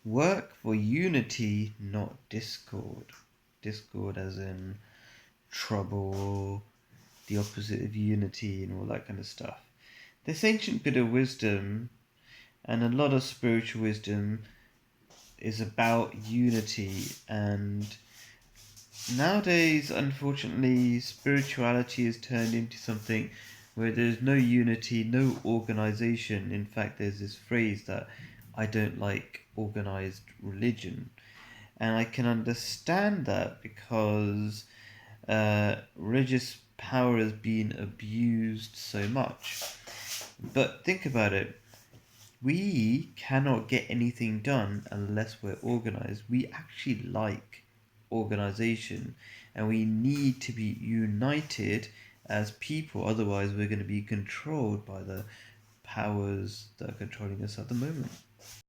Work for unity, not discord. Discord as in trouble, the opposite of unity, and all that kind of stuff. This ancient bit of wisdom, and a lot of spiritual wisdom, is about unity. And nowadays, unfortunately, spirituality is turned into something where there's no unity, no organization. In fact, there's this phrase that I don't like organized religion. And I can understand that because religious power has been abused so much. But think about it. We cannot get anything done unless we're organized. We actually like organization and we need to be united as people, otherwise, we're going to be controlled by the powers that are controlling us at the moment.